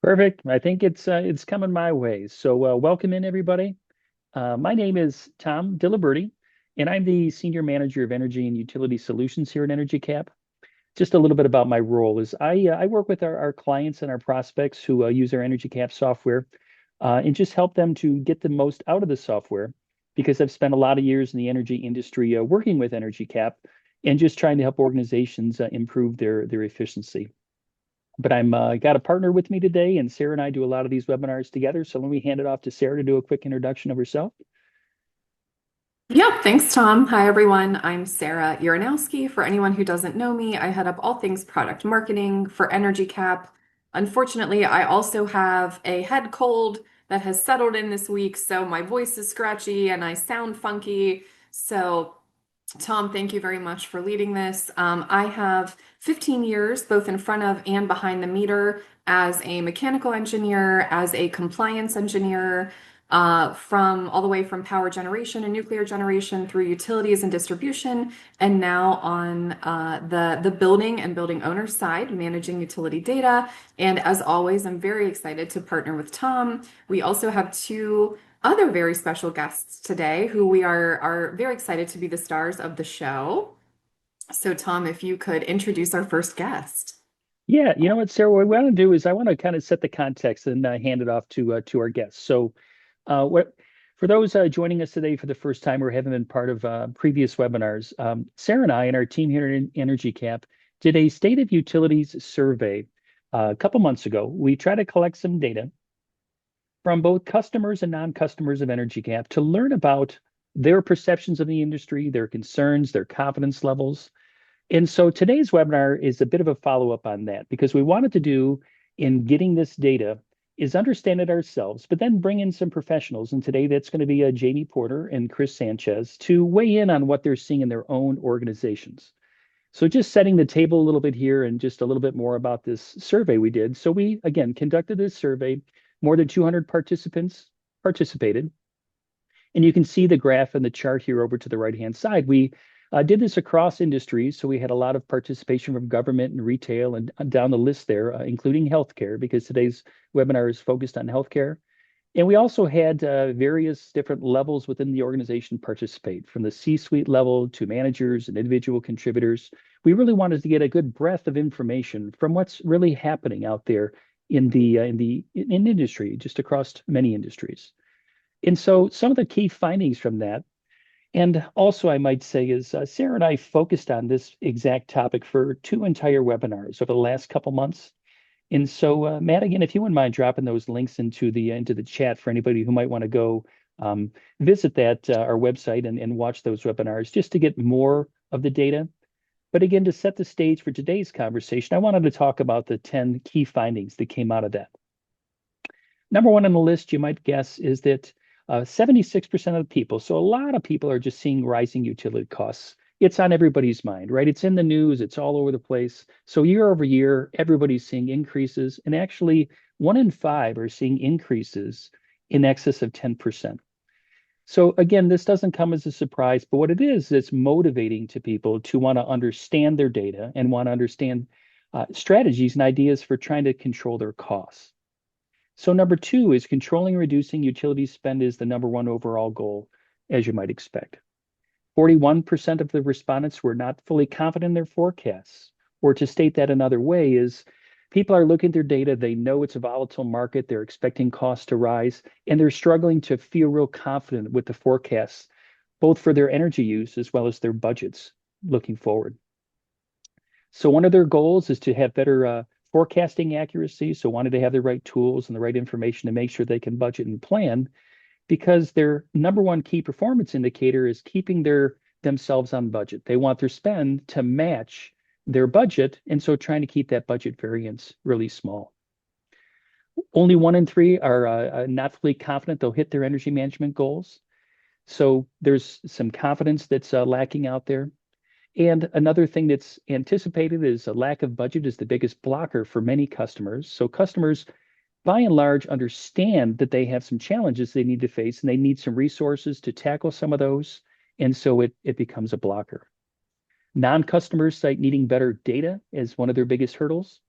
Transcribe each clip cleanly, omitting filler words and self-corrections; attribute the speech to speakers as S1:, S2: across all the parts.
S1: Perfect. I think it's coming my way. So welcome in everybody. My name is Tom Diliberti, and I'm the Senior Manager of Energy and Utility Solutions here at EnergyCAP. Just a little bit about my role is I work with our clients and our prospects who use our EnergyCAP software and just help them to get the most out of the software because I've spent a lot of years in the energy industry working with EnergyCAP and just trying to help organizations improve their efficiency. But I'm got a partner with me today, and Sarah and I do a lot of these webinars together. So let me hand it off to Sarah to do a quick introduction of herself.
S2: Yeah, thanks, Tom. Hi, everyone. I'm Sarah Uranowski. For anyone who doesn't know me, I head up all things product marketing for EnergyCAP. Unfortunately, I also have a head cold that has settled in this week, so my voice is scratchy and I sound funky. So, Tom, thank you very much for leading this. I have 15 years, both in front of and behind the meter, as a mechanical engineer, as a compliance engineer, from all the way from power generation and nuclear generation through utilities and distribution, and now on the building and building owner side, managing utility data. And as always, I'm very excited to partner with Tom. We also have two other very special guests today who we are very excited to be the stars of the show. So, Tom, if you could introduce our first guest.
S1: Yeah, you know what, Sarah, what I want to do is I want to kind of set the context and hand it off to our guests. So, what for those joining us today for the first time or haven't been part of previous webinars, Sarah and I and our team here at EnergyCap did a state of utilities survey a couple months ago. We tried to collect some data from both customers and non-customers of EnergyCap to learn about their perceptions of the industry, their concerns, their confidence levels. And so today's webinar is a bit of a follow-up on that because we wanted to do in getting this data is understand it ourselves, but then bring in some professionals. And today that's going to be Jamie Porter and Chris Sanchez to weigh in on what they're seeing in their own organizations. So just setting the table a little bit here and just a little bit more about this survey we did. So we, again, conducted this survey. More than 200 participants participated. And you can see the graph and the chart here over to the right-hand side. We did this across industries. So we had a lot of participation from government and retail and down the list there, including healthcare, because today's webinar is focused on healthcare. And we also had various different levels within the organization participate, from the C-suite level to managers and individual contributors. We really wanted to get a good breadth of information from what's really happening out there in industry, just across many industries. And so some of the key findings from that, and also I might say is Sarah and I focused on this exact topic for two entire webinars over the last couple months. And so, Matt, again, if you wouldn't mind dropping those links into the chat for anybody who might want to go visit that our website and watch those webinars just to get more of the data. But again, to set the stage for today's conversation, I wanted to talk about the 10 key findings that came out of that. Number one on the list, you might guess, is that 76% of the people, so a lot of people are just seeing rising utility costs. It's on everybody's mind, right? It's in the news, it's all over the place. So year over year, everybody's seeing increases, and actually 1 in 5 are seeing increases in excess of 10%. So again, this doesn't come as a surprise, but what it is, it's motivating to people to want to understand their data and want to understand strategies and ideas for trying to control their costs. So number two is controlling and reducing utility spend is the number one overall goal, as you might expect. 41% of the respondents were not fully confident in their forecasts. Or to state that another way is people are looking at their data, they know it's a volatile market, they're expecting costs to rise, and they're struggling to feel real confident with the forecasts, both for their energy use as well as their budgets looking forward. So one of their goals is to have better forecasting accuracy. So wanted to have the right tools and the right information to make sure they can budget and plan because their number one key performance indicator is keeping themselves on budget. They want their spend to match their budget, and so trying to keep that budget variance really small. Only 1 in 3 are not fully confident they'll hit their energy management goals. So there's some confidence that's lacking out there. And another thing that's anticipated is a lack of budget is the biggest blocker for many customers. So customers, by and large, understand that they have some challenges they need to face and they need some resources to tackle some of those. And so it becomes a blocker. Non-customers cite needing better data as one of their biggest hurdles.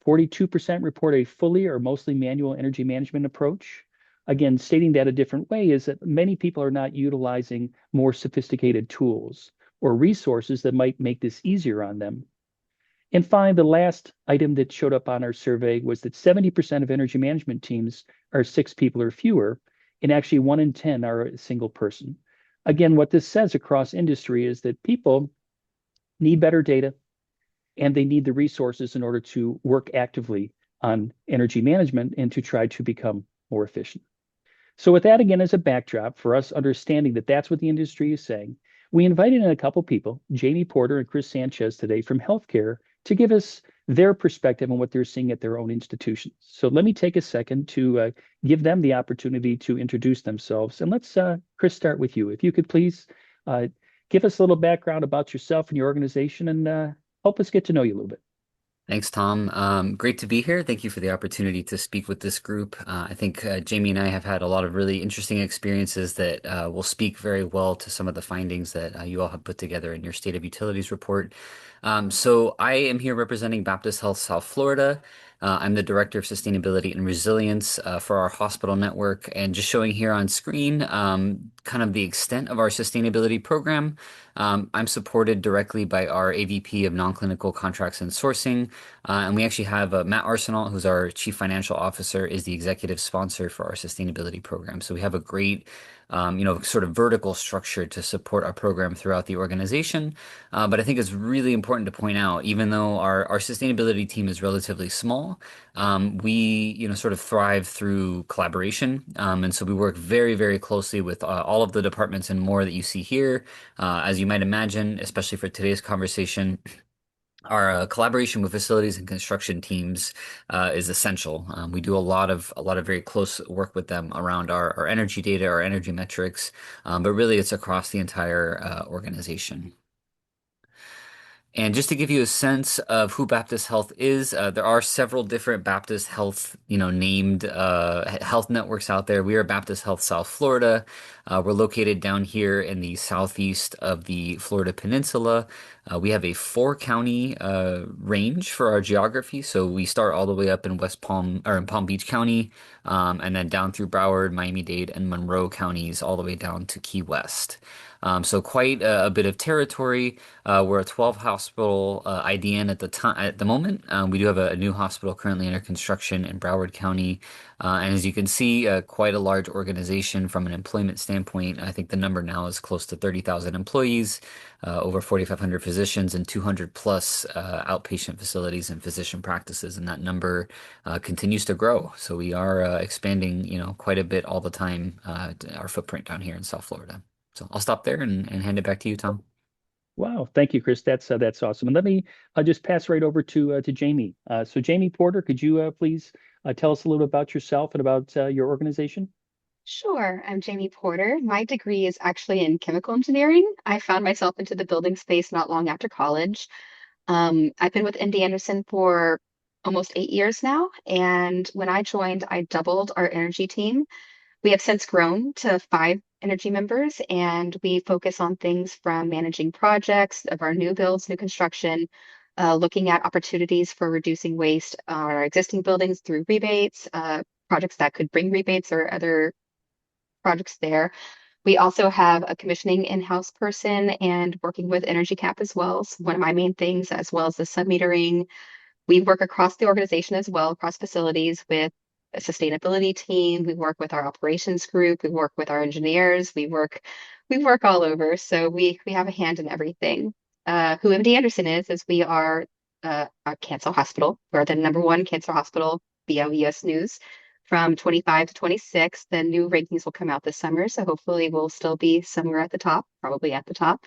S1: 42% report a fully or mostly manual energy management approach. Again, stating that a different way is that many people are not utilizing more sophisticated tools or resources that might make this easier on them. And finally, the last item that showed up on our survey was that 70% of energy management teams are 6 people or fewer, and actually 1 in 10 are a single person. Again, what this says across industry is that people need better data and they need the resources in order to work actively on energy management and to try to become more efficient. So with that again as a backdrop for us understanding that that's what the industry is saying, we invited in a couple people, Jamie Porter and Chris Sanchez today from healthcare to give us their perspective on what they're seeing at their own institutions. So let me take a second to give them the opportunity to introduce themselves. And let's, Chris, start with you. If you could please give us a little background about yourself and your organization and help us get to know you a little bit.
S3: Thanks, Tom. Great to be here. Thank you for the opportunity to speak with this group. I think Jamie and I have had a lot of really interesting experiences that will speak very well to some of the findings that you all have put together in your State of Utilities report. So I am here representing Baptist Health South Florida. I'm the Director of Sustainability and Resilience for our hospital network, and just showing here on screen kind of the extent of our sustainability program. I'm supported directly by our AVP of Non-Clinical Contracts and Sourcing, and we actually have Matt Arsenault, who's our Chief Financial Officer, is the executive sponsor for our sustainability program. So we have a great sort of vertical structure to support our program throughout the organization. But I think it's really important to point out, even though our sustainability team is relatively small, we, sort of thrive through collaboration. And so we work very, very closely with all of the departments and more that you see here. As you might imagine, especially for today's conversation, our collaboration with facilities and construction teams is essential. We do a lot of very close work with them around our energy data, our energy metrics, but really it's across the entire organization. And just to give you a sense of who Baptist Health is, there are several different Baptist Health, named health networks out there. We are Baptist Health South Florida. We're located down here in the southeast of the Florida Peninsula. We have a 4 county range for our geography. So we start all the way up in West Palm or in Palm Beach County, and then down through Broward, Miami-Dade, and Monroe counties, all the way down to Key West. So quite a bit of territory. We're a 12 hospital IDN at the moment. We do have a new hospital currently under construction in Broward County. And as you can see, quite a large organization from an employment standpoint. I think the number now is close to 30,000 employees, over 4,500 physicians, and 200 plus outpatient facilities and physician practices. And that number continues to grow. So we are expanding, quite a bit all the time, our footprint down here in South Florida. So I'll stop there and hand it back to you, Tom.
S1: Wow, thank you, Chris. That's awesome. And let me just pass right over to Jamie. So Jamie Porter, could you please tell us a little bit about yourself and about your organization?
S4: Sure, I'm Jamie Porter. My degree is actually in chemical engineering. I found myself into the building space not long after college. I've been with MD Anderson for almost 8 years now, and when I joined, I doubled our energy team. We have since grown to 5 energy members, and we focus on things from managing projects of our new builds, new construction, looking at opportunities for reducing waste on our existing buildings through rebates, projects that could bring rebates or other projects there. We also have a commissioning in-house person and working with EnergyCAP as well. So one of my main things, as well as the submetering. We work across the organization as well, across facilities with a sustainability team. We work with our operations group. We work with our engineers. We work all over. So we have a hand in everything. Who MD Anderson is we are a cancer hospital. We're the #1 cancer hospital via US News from 25 to 26. The new rankings will come out this summer, so hopefully we'll still be somewhere at the top, probably at the top.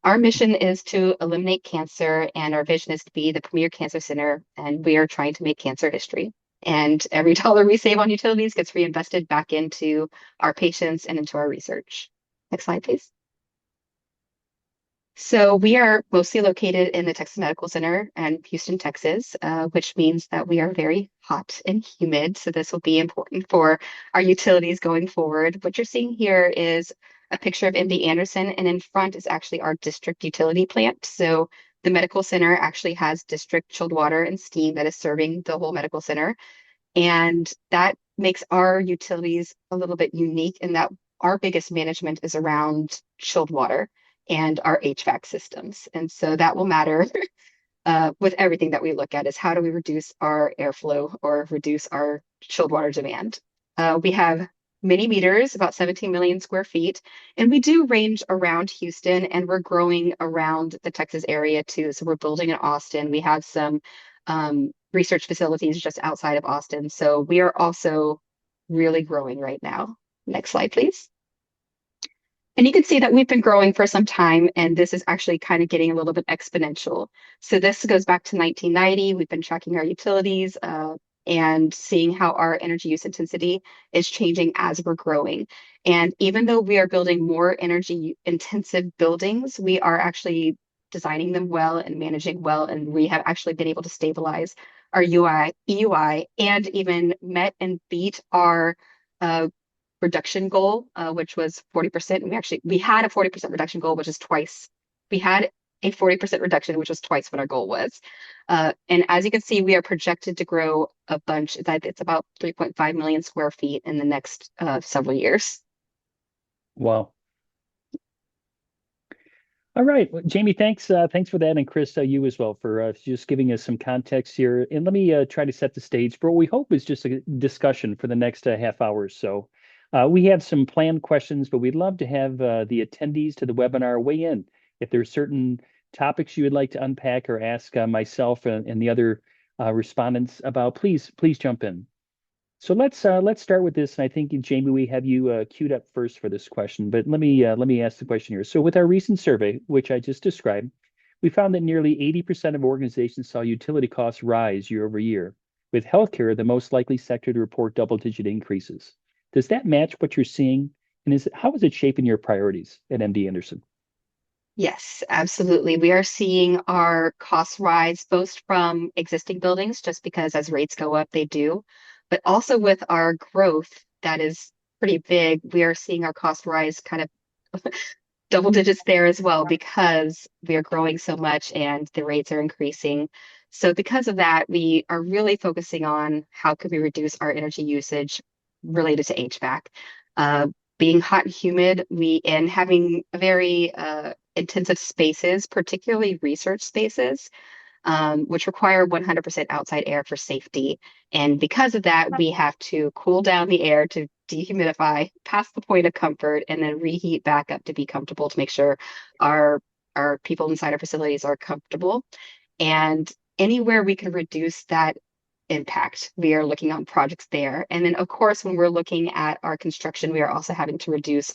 S4: Our mission is to eliminate cancer, and our vision is to be the premier cancer center, and we are trying to make cancer history. And every dollar we save on utilities gets reinvested back into our patients and into our research. Next slide, please. So we are mostly located in the Texas Medical Center in Houston, Texas, which means that we are very hot and humid. So this will be important for our utilities going forward. What you're seeing here is a picture of MD Anderson, and in front is actually our district utility plant. So The medical center actually has district chilled water and steam that is serving the whole medical center. And that makes our utilities a little bit unique in that our biggest management is around chilled water and our HVAC systems. And so that will matter with everything that we look at is how do we reduce our airflow or reduce our chilled water demand. We have many meters, about 17 million square feet, and we do range around Houston and we're growing around the Texas area too. So we're building in Austin. We have some research facilities just outside of Austin. So we are also really growing right now. Next slide, please. And you can see that we've been growing for some time, and this is actually kind of getting a little bit exponential. So this goes back to 1990. We've been tracking our utilities and seeing how our energy use intensity is changing as we're growing. And even though we are building more energy intensive buildings, we are actually designing them well and managing well, and we have actually been able to stabilize our EUI, and even met and beat our reduction goal, which was 40%. We had a 40% reduction goal, which is twice. We had a 40% reduction, which was twice what our goal was. And as you can see, we are projected to grow a bunch. It's about 3.5 million square feet in the next several years.
S1: Wow. All right, well, Jamie, thanks for that, and Chris, you as well for just giving us some context here. And let me try to set the stage for what we hope is just a discussion for the next half hour or so. We have some planned questions, but we'd love to have the attendees to the webinar weigh in. If there's certain topics you would like to unpack or ask myself and the other respondents about, please jump in. So let's start with this, and I think Jamie, we have you queued up first for this question. But let me ask the question here. So with our recent survey, which I just described, we found that nearly 80% of organizations saw utility costs rise year over year, with healthcare the most likely sector to report double-digit increases. Does that match what you're seeing? And how is it shaping your priorities at MD Anderson?
S4: Yes, absolutely. We are seeing our costs rise both from existing buildings, just because as rates go up, they do, but also with our growth that is pretty big, we are seeing our cost rise kind of double digits there as well because we are growing so much and the rates are increasing. So because of that, we are really focusing on how could we reduce our energy usage related to HVAC. Being hot and humid, and having very intensive spaces, particularly research spaces, which require 100% outside air for safety. And because of that, we have to cool down the air to dehumidify past the point of comfort and then reheat back up to be comfortable to make sure our people inside our facilities are comfortable. And anywhere we can reduce that impact, we are looking on projects there. And then, of course, when we're looking at our construction, we are also having to reduce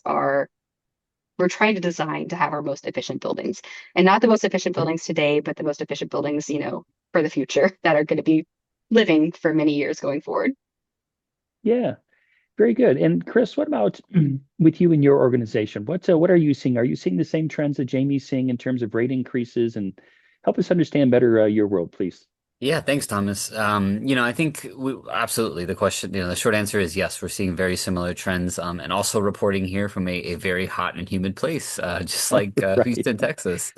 S4: we're trying to design to have our most efficient buildings, and not the most efficient buildings today, but the most efficient buildings, for the future that are going to be living for many years going forward.
S1: Yeah, very good. And Chris, what about with you and your organization? What are you seeing? Are you seeing the same trends that Jamie's seeing in terms of rate increases? And help us understand better your world, please.
S3: Yeah, thanks, Thomas. I think absolutely the question, the short answer is yes, we're seeing very similar trends, and also reporting here from a very hot and humid place, just like
S1: Right.
S3: Houston, Texas.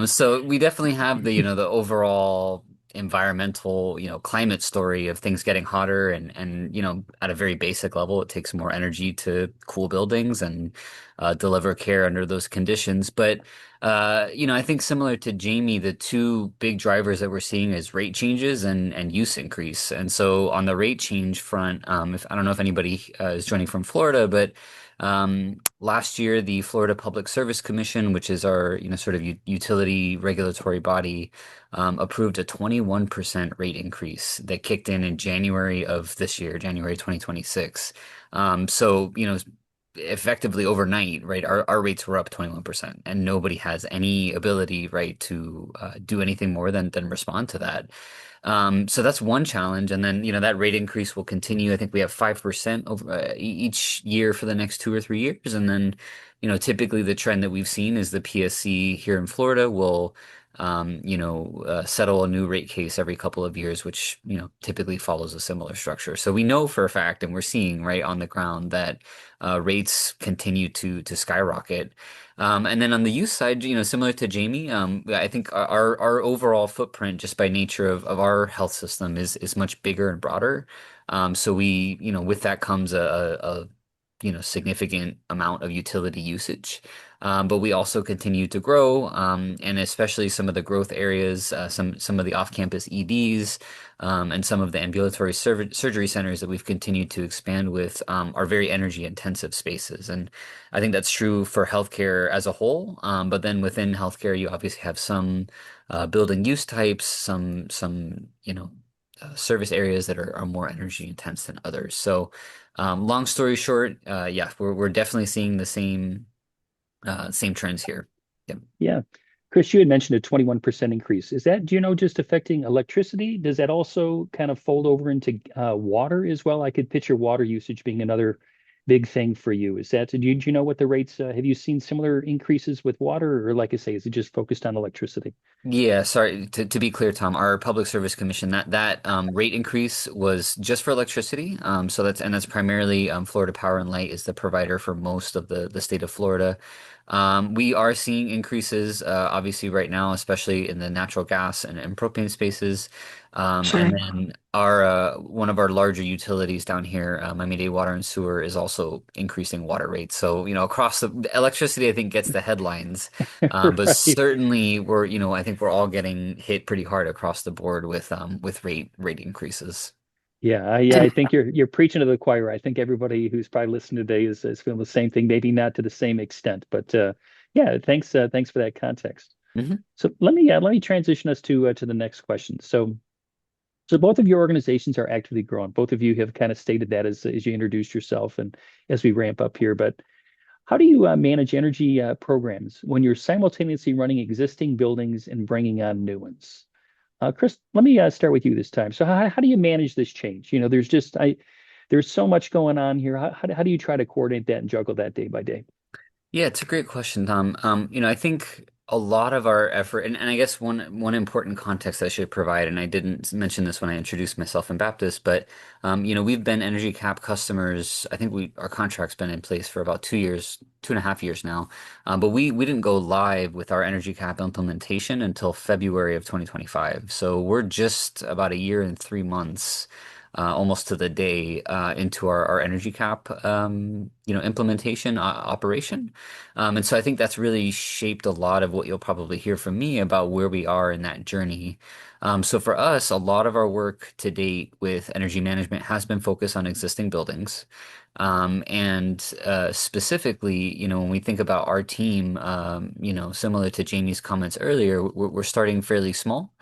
S3: So we definitely have the overall environmental, climate story of things getting hotter and at a very basic level, it takes more energy to cool buildings and deliver care under those conditions. But I think similar to Jamie, the two big drivers that we're seeing is rate changes and use increase. And so on the rate change front, if I don't know if anybody is joining from Florida, but last year the Florida Public Service Commission, which is our sort of utility regulatory body, approved a 21% rate increase that kicked in January of this year, January 2026. So effectively overnight, right, our rates were up 21%, and nobody has any ability, right, to do anything more than respond to that. So that's one challenge, and then that rate increase will continue. I think we have 5% over each year for the next 2 or 3 years, and then typically the trend that we've seen is the PSC here in Florida will settle a new rate case every couple of years, which, typically follows a similar structure. So we know for a fact, and we're seeing right on the ground that rates continue to skyrocket. And then on the use side, similar to Jamie, I think our overall footprint, just by nature of our health system, is much bigger and broader. So with that comes a significant amount of utility usage. But we also continue to grow, and especially some of the growth areas, some of the off-campus EDs, and some of the ambulatory surgery centers that we've continued to expand with are very energy intensive spaces. And I think that's true for healthcare as a whole. But then within healthcare, you obviously have some building use types, some service areas that are more energy intense than others. So, long story short, yeah, we're definitely seeing the same trends here. Yep.
S1: Yeah. Chris, you had mentioned a 21% increase. Is that, do you know, just affecting electricity? Does that also kind of fold over into water as well? I could picture water usage being another big thing for you. Is that, do you know what the rates, have you seen similar increases with water? Or like I say, is it just focused on electricity?
S3: Yeah, sorry. To be clear, Tom, our Public Service Commission that rate increase was just for electricity. So that's primarily Florida Power and Light is the provider for most of the state of Florida. We are seeing increases, obviously right now, especially in the natural gas and propane spaces. And
S2: Sure.
S3: then our one of our larger utilities down here, Miami-Dade Water and Sewer, is also increasing water rates. So, across the electricity, I think gets the headlines. But
S1: Right.
S3: certainly I think we're all getting hit pretty hard across the board with rate increases.
S1: Yeah, I
S2: And
S1: think you're preaching to the choir. I think everybody who's probably listening today is feeling the same thing, maybe not to the same extent, but yeah, thanks for that context.
S3: Hmm.
S1: So let me transition us to the next question. So both of your organizations are actively growing. Both of you have kind of stated that as you introduced yourself and as we ramp up here. But how do you manage energy programs when you're simultaneously running existing buildings and bringing on new ones? Chris, let me start with you this time. So how do you manage this change? There's so much going on here. How do you try to coordinate that and juggle that day by day?
S3: Yeah, it's a great question, Tom. I think a lot of our effort, and I guess one important context I should provide, and I didn't mention this when I introduced myself in Baptist, but we've been EnergyCAP customers. I think our contract's been in place for about 2 years, 2.5 years now. But we didn't go live with our EnergyCAP implementation until February of 2025. So we're just about a year and 3 months. Almost to the day into our EnergyCAP implementation operation. And so I think that's really shaped a lot of what you'll probably hear from me about where we are in that journey. So for us, a lot of our work to date with energy management has been focused on existing buildings. And specifically, when we think about our team, similar to Jamie's comments earlier, we're starting fairly small.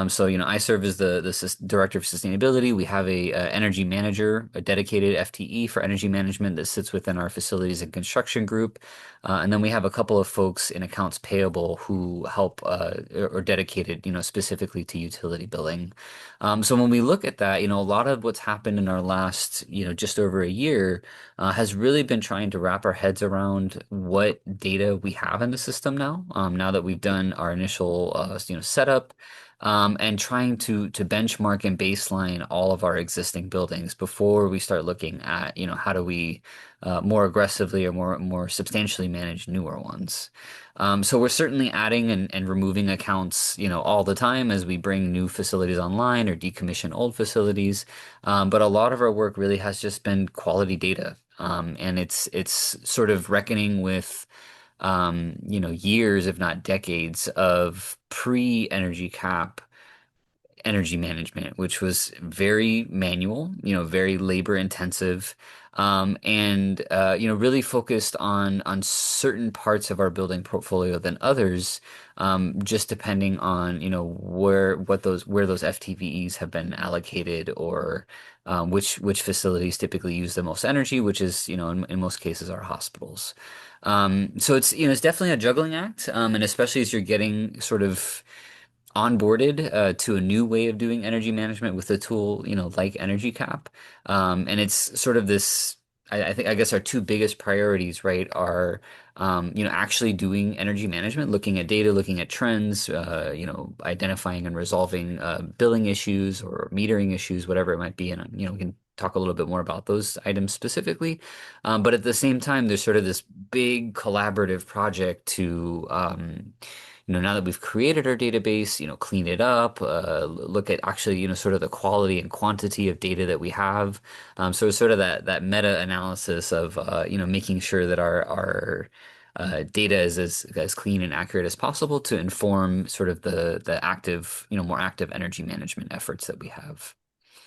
S3: So, I serve as the director of sustainability. We have a energy manager, a dedicated FTE for energy management that sits within our facilities and construction group. And then we have a couple of folks in accounts payable who help or dedicated, specifically to utility billing. So when we look at that, a lot of what's happened in our last, just over a year, has really been trying to wrap our heads around what data we have in the system now. Now that we've done our initial, setup. And trying to benchmark and baseline all of our existing buildings before we start looking at, how do we more aggressively or more substantially manage newer ones. So we're certainly adding and removing accounts, all the time as we bring new facilities online or decommission old facilities. But a lot of our work really has just been quality data. And it's sort of reckoning with years, if not decades, of pre-energy cap energy management, which was very manual, very labor intensive, and really focused on certain parts of our building portfolio than others, just depending on where those FTVEs have been allocated or which facilities typically use the most energy, which is in most cases our hospitals. So it's definitely a juggling act, and especially as you're getting sort of onboarded to a new way of doing energy management with a tool, like EnergyCAP. And it's sort of this I guess our two biggest priorities, right, are actually doing energy management, looking at data, looking at trends, identifying and resolving billing issues or metering issues, whatever it might be. And we can talk a little bit more about those items specifically. But at the same time, there's sort of this big collaborative project to now that we've created our database, clean it up, look at actually, sort of the quality and quantity of data that we have. So it's sort of that meta analysis of making sure that our data is as clean and accurate as possible to inform sort of the active, more active energy management efforts that we have.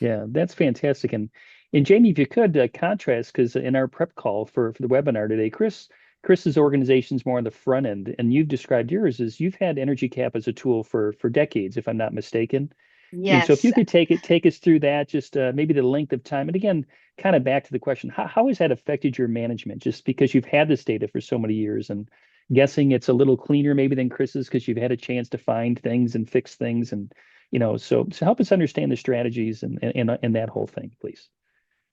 S1: Yeah, that's fantastic. And Jamie, if you could contrast, because in our prep call for the webinar today, Chris's organization's more on the front end, and you've described yours as you've had EnergyCAP as a tool for decades, if I'm not mistaken. And so if
S4: Yes,
S1: you could take us through that, just maybe the length of time, and again, kind of back to the question, how has that affected your management? Just because you've had this data for so many years, and guessing it's a little cleaner maybe than Chris's because you've had a chance to find things and fix things, and so help us understand the strategies and that whole thing, please.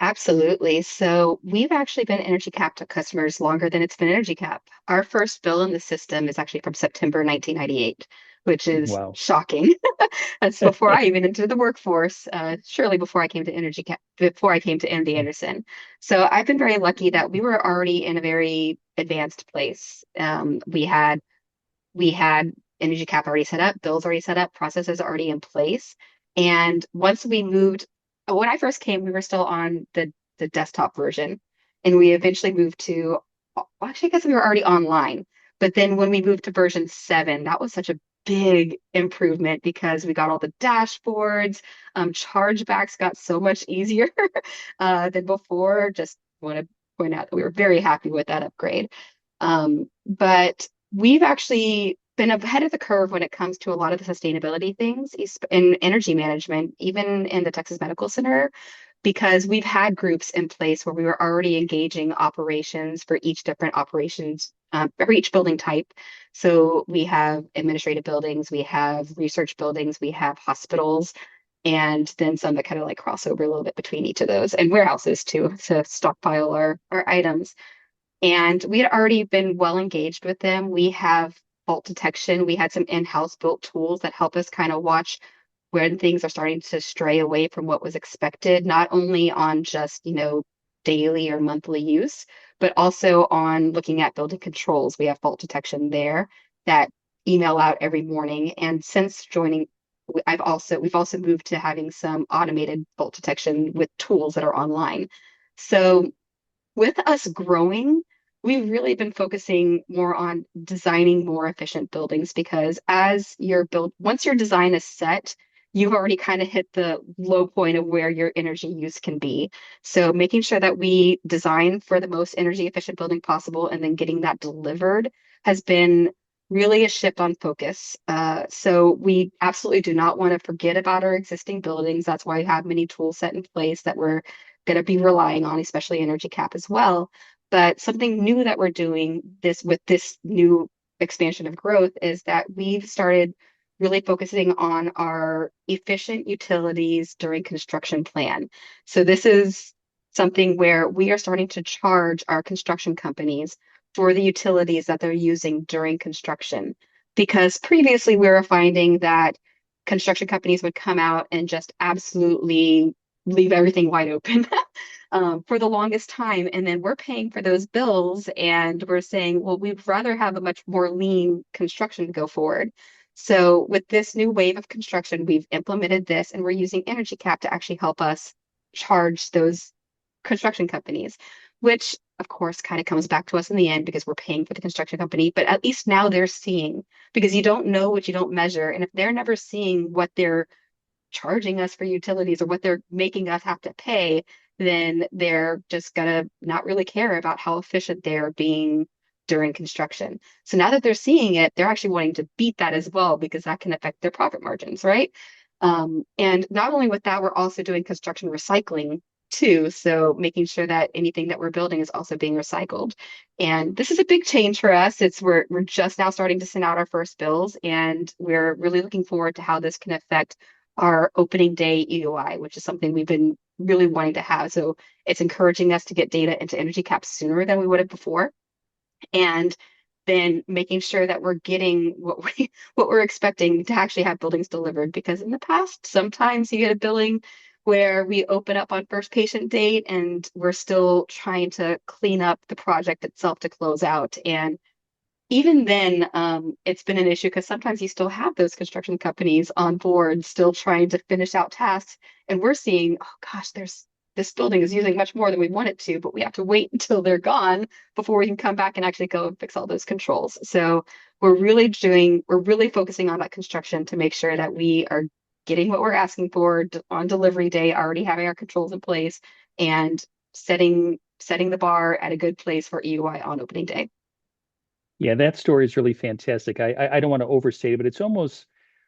S4: absolutely. So we've actually been Energy Cap to customers longer than it's been Energy Cap. Our first bill in the system is actually from September 1998, which is
S1: Wow.
S4: shocking. That's before I even entered the workforce, surely before I came to Energy Cap, before I came to MD Anderson. So I've been very lucky that we were already in a very advanced place. We had Energy Cap already set up, bills already set up, processes already in place. And once we moved, when I first came, we were still on the desktop version, and we eventually moved to, well, actually, I guess we were already online. But then when we moved to version 7, that was such a big improvement because we got all the dashboards. Chargebacks got so much easier than before. Just want to point out that we were very happy with that upgrade. But we've actually been ahead of the curve when it comes to a lot of the sustainability things in energy management, even in the Texas Medical Center, because we've had groups in place where we were already engaging operations for each different operations, for each building type. So we have administrative buildings, we have research buildings, we have hospitals, and then some that kind of like cross over a little bit between each of those, and warehouses too, to stockpile our items. And we had already been well engaged with them. We have fault detection. We had some in-house built tools that help us kind of watch when things are starting to stray away from what was expected, not only on just, daily or monthly use, but also on looking at building controls. We have fault detection there that email out every morning. And since joining, we've also moved to having some automated fault detection with tools that are online. So with us growing, we've really been focusing more on designing more efficient buildings because once your design is set, you've already kind of hit the low point of where your energy use can be. So making sure that we design for the most energy efficient building possible and then getting that delivered has been really a shift on focus. So we absolutely do not want to forget about our existing buildings. That's why we have many tools set in place that we're going to be relying on, especially Energy Cap as well. But something new that we're doing with this new expansion of growth is that we've started really focusing on our efficient utilities during construction plan. So this is something where we are starting to charge our construction companies for the utilities that they're using during construction. Because previously we were finding that construction companies would come out and just absolutely leave everything wide open for the longest time. And then we're paying for those bills and we're saying, well, we'd rather have a much more lean construction go forward. So with this new wave of construction, we've implemented this and we're using EnergyCAP to actually help us charge those construction companies, which of course kind of comes back to us in the end because we're paying for the construction company. But at least now they're seeing, because you don't know what you don't measure. And if they're never seeing what they're charging us for utilities or what they're making us have to pay, then they're just gonna not really care about how efficient they're being during construction. So now that they're seeing it, they're actually wanting to beat that as well because that can affect their profit margins, right? And not only with that, we're also doing construction recycling too. So making sure that anything that we're building is also being recycled. And this is a big change for us. We're just now starting to send out our first bills, and we're really looking forward to how this can affect our opening day EOI, which is something we've been really wanting to have. So it's encouraging us to get data into EnergyCAP sooner than we would have before. And then making sure that we're getting what we're expecting to actually have buildings delivered. Because in the past, sometimes you get a billing where we open up on first patient date and we're still trying to clean up the project itself to close out. And even then, it's been an issue because sometimes you still have those construction companies on board still trying to finish out tasks. And we're seeing, oh gosh, this building is using much more than we want it to, but we have to wait until they're gone before we can come back and actually go and fix all those controls. So we're really focusing on that construction to make sure that we are getting what we're asking for on delivery day, already having our controls in place and setting the bar at a good place for EUI on opening day.
S1: Yeah, that story is really fantastic. I don't want to overstate it, but it's almost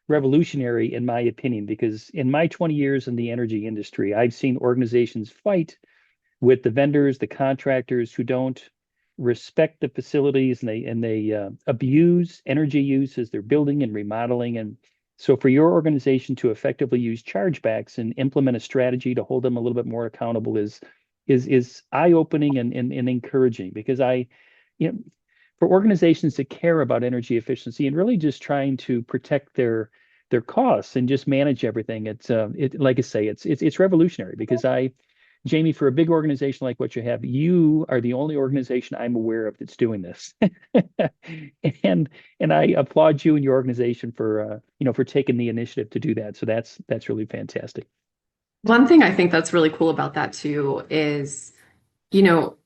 S1: revolutionary in my opinion, because in my 20 years in the energy industry, I've seen organizations fight with the vendors, the contractors who don't respect the facilities, and they abuse energy use as they're building and remodeling. And so for your organization to effectively use chargebacks and implement a strategy to hold them a little bit more accountable is eye-opening and encouraging, because you know, for organizations that care about energy efficiency and really just trying to protect their costs and just manage everything, like I say, it's revolutionary. Because Jamie, for a big organization like what you have, you are the only organization I'm aware of that's doing this. And I applaud you and your organization for for taking the initiative to do that. So that's really fantastic.
S2: One thing I think that's really cool about that too is, you know,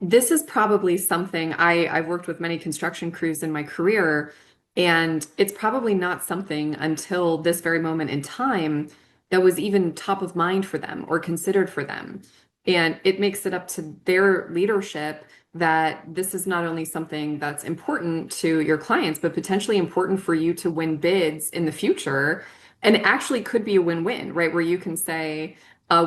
S2: this is probably something I've worked with many construction crews in my career, and it's probably not something until this very moment in time that was even top of mind for them or considered for them. And it makes it up to their leadership that this is not only something that's important to your clients, but potentially important for you to win bids in the future. And it actually could be a win-win, right? Where you can say,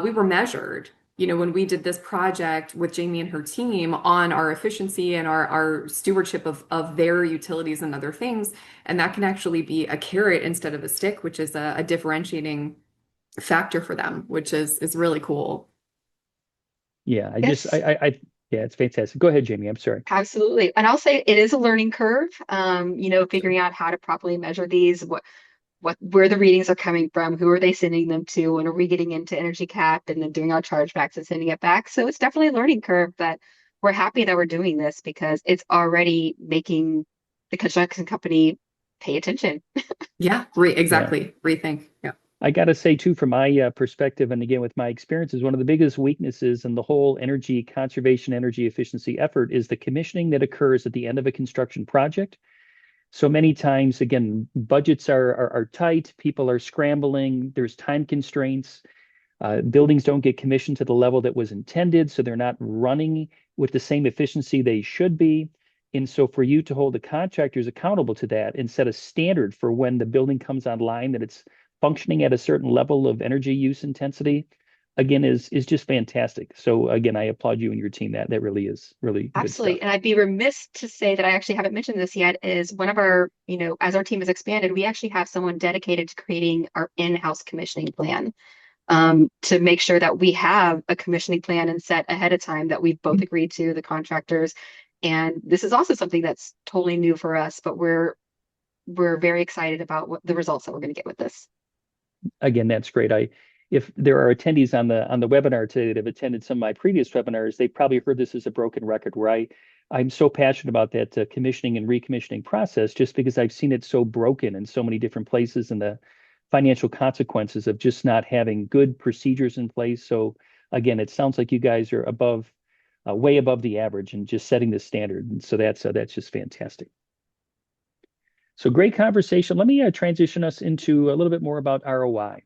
S2: we were measured, you know, when we did this project with Jamie and her team on our efficiency and our stewardship of their utilities and other things. And that can actually be a carrot instead of a stick, which is a differentiating factor for them, which is really cool.
S1: Yeah,
S4: Yes.
S1: yeah, it's fantastic. Go ahead, Jamie. I'm sorry.
S4: Absolutely. And I'll say it is a learning curve, figuring out how to properly measure these, where the readings are coming from, who are they sending them to, and are we getting into EnergyCAP and then doing our chargebacks and sending it back. So it's definitely a learning curve, but we're happy that we're doing this because it's already making the construction company pay attention.
S2: Yeah,
S1: Yeah.
S2: exactly. Rethink. Yeah.
S1: I got to say too, from my perspective, and again with my experiences, one of the biggest weaknesses in the whole energy conservation, energy efficiency effort is the commissioning that occurs at the end of a construction project. So many times, again, budgets are tight, people are scrambling, there's time constraints. Buildings don't get commissioned to the level that was intended, so they're not running with the same efficiency they should be. And so for you to hold the contractors accountable to that and set a standard for when the building comes online, that it's functioning at a certain level of energy use intensity, again, is just fantastic. So again, I applaud you and your team. That really is really good stuff.
S4: Absolutely. And I'd be remiss to say that I actually haven't mentioned this yet, is one of our, as our team has expanded, we actually have someone dedicated to creating our in-house commissioning plan, to make sure that we have a commissioning plan and set ahead of time that we've both agreed to, the contractors. And this is also something that's totally new for us, but we're very excited about what the results that we're going to get with this.
S1: Again, that's great. If there are attendees on the webinar today that have attended some of my previous webinars, they probably heard this as a broken record, where I'm so passionate about that commissioning and recommissioning process, just because I've seen it so broken in so many different places, and the financial consequences of just not having good procedures in place. So again, it sounds like you guys are way above the average and just setting the standard. And so that's just fantastic. So great conversation. Let me transition us into a little bit more about ROI.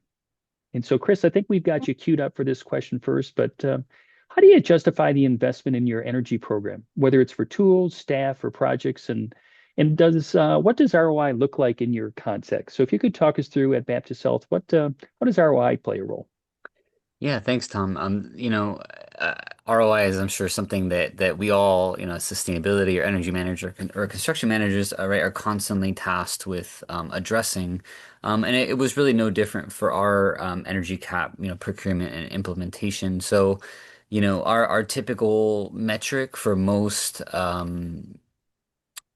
S1: And so, Chris, I think we've got you queued up for this question first, but how do you justify the investment in your energy program, whether it's for tools, staff, or projects? And what does ROI look like in your context? So if you could talk us through at Baptist Health, what does ROI play a role?
S3: Yeah, thanks, Tom. ROI is, I'm sure, something that we all, sustainability or energy manager or construction managers, right, are constantly tasked with addressing. And it was really no different for our energy cap, procurement and implementation. So, our typical metric for most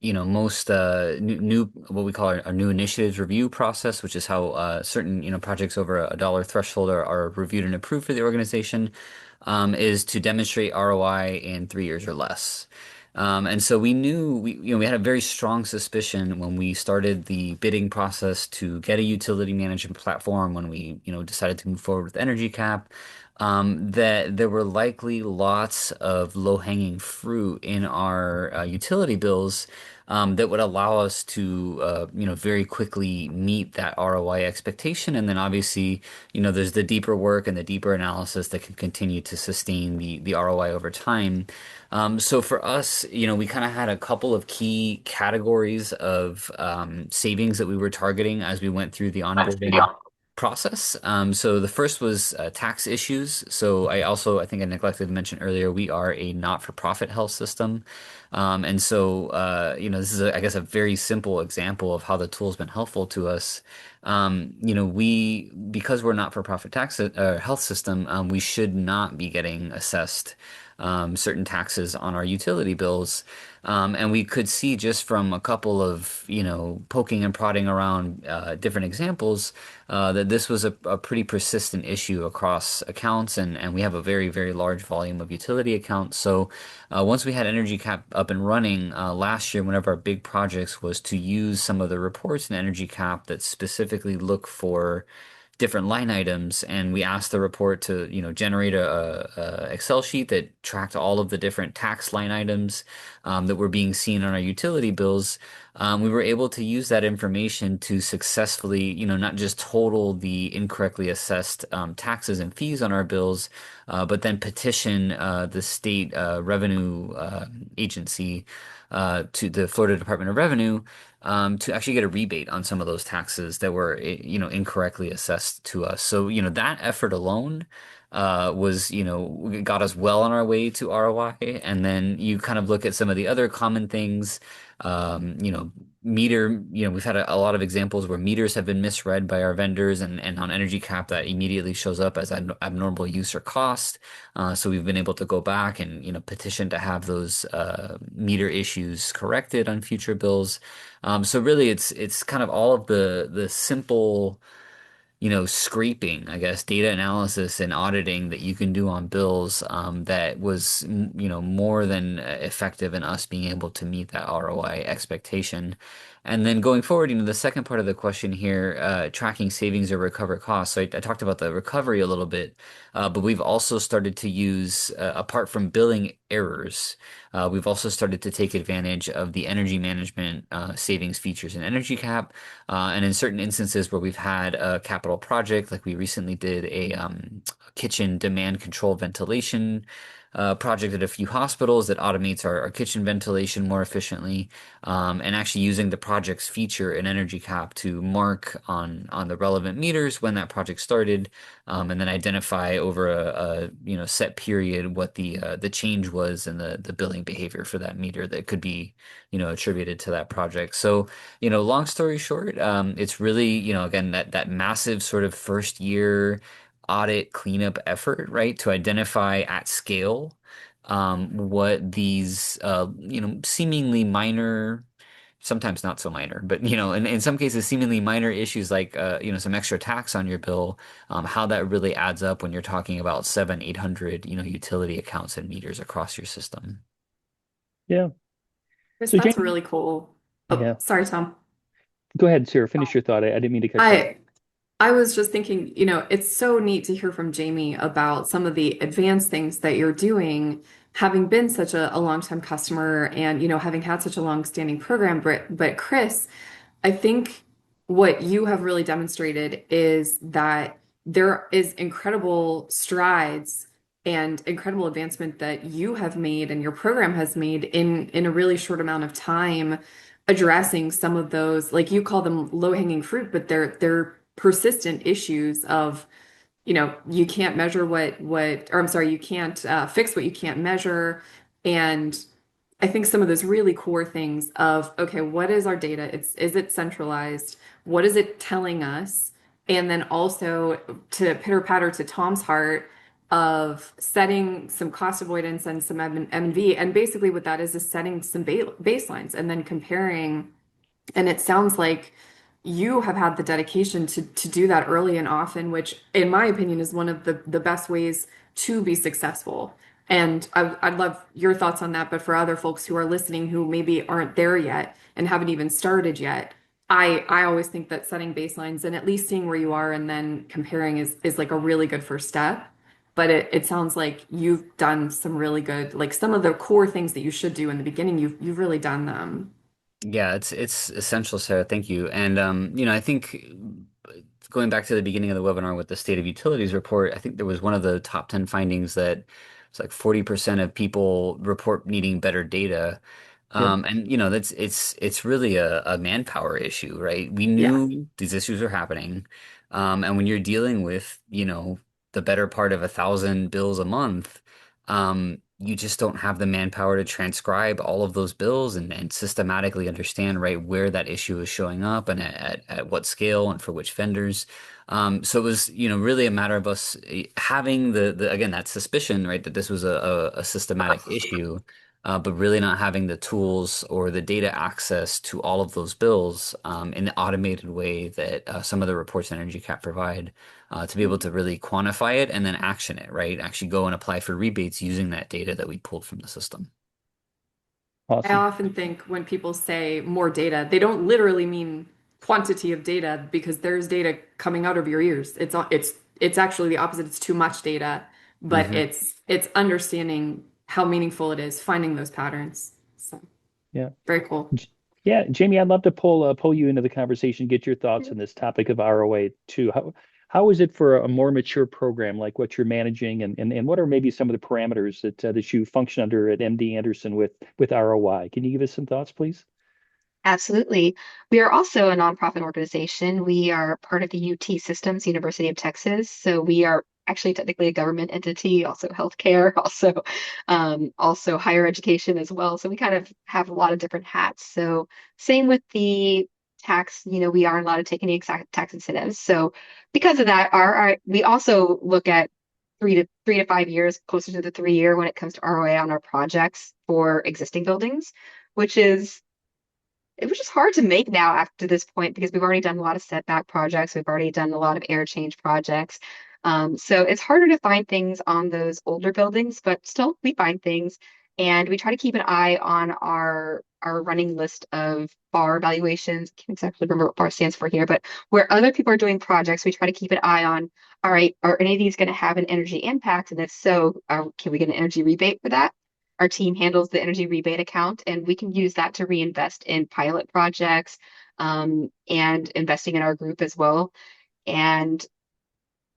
S3: new what we call our new initiatives review process, which is how certain projects over a dollar threshold are reviewed and approved for the organization, is to demonstrate ROI in 3 years or less. And so we knew we had a very strong suspicion when we started the bidding process to get a utility management platform when we decided to move forward with EnergyCAP, that there were likely lots of low-hanging fruit in our utility bills that would allow us to, very quickly meet that ROI expectation. And then obviously, there's the deeper work and the deeper analysis that can continue to sustain the ROI over time. So for us, we kind of had a couple of key categories of savings that we were targeting as we went through the onboarding process. So the first was tax issues. So I think I neglected to mention earlier, we are a not-for-profit health system. And so, this is, I guess, a very simple example of how the tool's been helpful to us. Because we're not-for-profit tax health system, we should not be getting assessed certain taxes on our utility bills. And we could see just from a couple of, poking and prodding around different examples that this was a pretty persistent issue across accounts, and we have a very, very large volume of utility accounts. So once we had EnergyCAP up and running last year, one of our big projects was to use some of the reports in EnergyCAP that specifically look for different line items, and we asked the report to generate a Excel sheet that tracked all of the different tax line items that were being seen on our utility bills. We were able to use that information to successfully not just total the incorrectly assessed taxes and fees on our bills, but then petition the state revenue agency, to the Florida Department of Revenue, to actually get a rebate on some of those taxes that were, incorrectly assessed to us. So, that effort alone got us well on our way to ROI. And then you kind of look at some of the other common things, meter, we've had a lot of examples where meters have been misread by our vendors, and on EnergyCAP that immediately shows up as an abnormal use or cost. So we've been able to go back and, petition to have those meter issues corrected on future bills. So really it's kind of all of the simple scraping, I guess, data analysis and auditing that you can do on bills, that was, more than effective in us being able to meet that ROI expectation. And then going forward, the second part of the question here, tracking savings or recover costs. So I talked about the recovery a little bit, but we've also started to use, apart from billing errors, we've also started to take advantage of the energy management savings features in EnergyCAP. And in certain instances where we've had a capital project, like we recently did a kitchen demand control ventilation project at a few hospitals that automates our kitchen ventilation more efficiently, and actually using the project's feature in EnergyCAP to mark on the relevant meters when that project started, and then identify over a set period what the change was in the billing behavior for that meter that could be attributed to that project. So long story short, it's really again that massive sort of first year audit cleanup effort, right, to identify at scale what these seemingly minor, sometimes not so minor, but in some cases seemingly minor issues like some extra tax on your bill, how that really adds up when you're talking about 700-800 utility accounts and meters across your system.
S1: Yeah.
S2: Chris,
S1: So
S2: that's
S1: Jamie,
S2: really cool. Oh,
S1: yeah,
S2: sorry, Tom.
S1: go ahead, Sarah. Finish your thought. I didn't mean to cut you off.
S2: I I was just thinking, it's so neat to hear from Jamie about some of the advanced things that you're doing, having been such a long-time customer and, having had such a long-standing program. But Chris, I think what you have really demonstrated is that there is incredible strides and incredible advancement that you have made and your program has made in a really short amount of time, addressing some of those, like you call them low-hanging fruit, but they're persistent issues of you can't measure or I'm sorry, you can't fix what you can't measure. And I think some of those really core things of, okay, what is our data? Is it centralized? What is it telling us? And then also to pitter patter to Tom's heart of setting some cost avoidance and some M&V. And basically what that is setting some baselines and then comparing. And it sounds like you have had the dedication to do that early and often, which in my opinion is one of the best ways to be successful. And I'd love your thoughts on that. But for other folks who are listening who maybe aren't there yet and haven't even started yet, I always think that setting baselines and at least seeing where you are and then comparing is like a really good first step. But it sounds like you've done some really good, like some of the core things that you should do in the beginning, you've really done them.
S3: Yeah, it's essential, Sarah. Thank you. And I think going back to the beginning of the webinar with the State of Utilities report, I think there was one of the top 10 findings that it's like 40% of people report needing better data.
S1: Yep.
S3: And it's really a manpower issue, right? We
S2: Yeah.
S3: knew these issues were happening. And when you're dealing with, the better part of 1,000 bills a month, you just don't have the manpower to transcribe all of those bills and systematically understand, right, where that issue is showing up and at what scale and for which vendors. So it was, really a matter of us having the again, that suspicion, right, that this was a systematic issue, but really not having the tools or the data access to all of those bills in the automated way that some of the reports in EnergyCAP provide to be able to really quantify it and then action it, right? Actually go and apply for rebates using that data that we pulled from the system.
S2: I
S1: Awesome.
S2: often think when people say more data, they don't literally mean quantity of data because there's data coming out of your ears. It's actually the opposite. It's too much data, but
S3: Hmm.
S2: it's understanding how meaningful it is, finding those patterns. So
S1: Yeah.
S2: very cool.
S1: Yeah, Jamie, I'd love to pull you into the conversation, get your thoughts on this topic of ROA too. How is it for a more mature program like what you're managing, and what are maybe some of the parameters that you function under at MD Anderson with ROI? Can you give us some thoughts, please?
S4: Absolutely. We are also a nonprofit organization. We are part of the UT Systems, University of Texas. So we are actually technically a government entity, also healthcare, also higher education as well. So we kind of have a lot of different hats. So same with the tax, we aren't allowed to take any exact tax incentives. So because of that, we also look at 3 to 5 years, closer to the 3 year when it comes to ROA on our projects for existing buildings, which is it was just hard to make now after this point because we've already done a lot of setback projects. We've already done a lot of air change projects. So it's harder to find things on those older buildings, but still we find things. And we try to keep an eye on our running list of bar evaluations. Can't exactly remember what bar stands for here, but where other people are doing projects, we try to keep an eye on, all right, are any of these going to have an energy impact? And if so, can we get an energy rebate for that? Our team handles the energy rebate account, and we can use that to reinvest in pilot projects and investing in our group as well. And